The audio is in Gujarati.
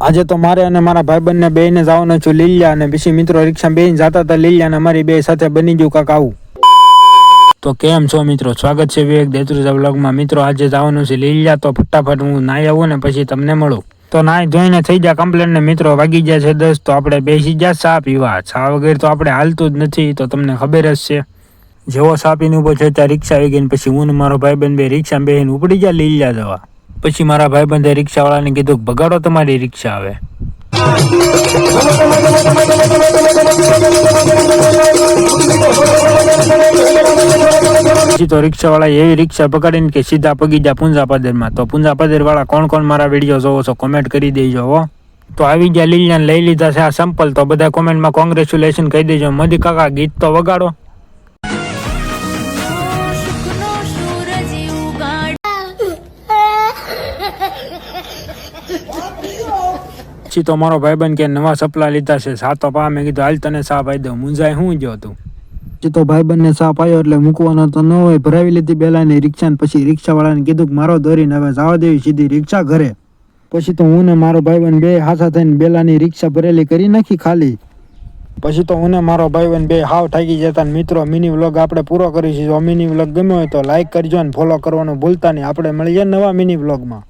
આજે તો મારે અને મારા ભાઈબંધને બેને જવાનું છું લીલિયા, અને પછી મિત્રો રિક્ષા બેન જતા હતા લીલિયા, અને અમારી બે સાથે બની ગયું કાંક આવું. તો કેમ છો મિત્રો, સ્વાગત છે વિવેક દેત્રુજા વ્લોગમાં. મિત્રો આજે જવાનું છે લીલિયા, તો ફટાફટ હું નાહી આવું ને પછી તમને મળું. તો નાહી ધોઈને થઈ જાય કમ્પ્લેટ ને મિત્રો વાગી ગયા છે 10. તો આપણે બેસી ગયા ચા પીવા. ચા વગેરે તો આપણે હાલતું જ નથી, તો તમને ખબર જ છે. જેવો ચા પીને ઉભો છે ત્યાં રિક્ષા આવી ગઈ, પછી હું ને મારો ભાઈબંધ બે રિક્ષા બેસીને ઉપડી ગયા લીલિયા જવા. પછી મારા ભાઈબંધે રિક્ષાવાળાને કીધું કે ભગાડો તમારી રિક્ષા આવે. પછી તો રિક્ષાવાળા એવી રિક્ષા પકડીને કે સીધા પગી ગયા પૂંજાપદરમાં. તો પૂંજાપદર કોણ કોણ મારા વિડીયો જોવો છો કોમેન્ટ કરી દેજો હો. તો આવી ગયા લીલિયાને લઈ લીધા છે આ સંપલ. તો બધા કોમેન્ટમાં કોંગ્રેચ્યુલેશન કહી દેજો. મોદી કાકા ગીત તો વગાડો. પછી તો મારો ભાઈબંધ કે નવા સપલા લીધા છે, સા તો પા. મેં કીધું હાલ તને સા પાઈ દઉં. મુંજાય હું ગયો તું. પછી તો ભાઈબંધને સા પાયો એટલે મૂકવાનો તો ન હોય, ભરાવી લીધી બેલાની રિક્ષા. પછી રિક્ષાવાળાને કીધું કે મારો દોરીને હવે જવા દેવી સીધી રિક્ષા ઘરે. પછી તો હું ને મારો ભાઈબંધ બે હાથા થઈને બેલાની રિક્ષા ભરેલી કરી નાખી ખાલી. પછી તો હું ને મારો ભાઈબંધ બે હાવ થાકી જતા. મિત્રો મિની વ્લોગ આપણે પૂરો કરીશું. જો મિની વ્લોગ ગમ્યો હોય તો લાઈક કરજો અને ફોલો કરવાનું ભૂલતા નહીં. આપણે મળીએ નવા મિની વ્લોગમાં.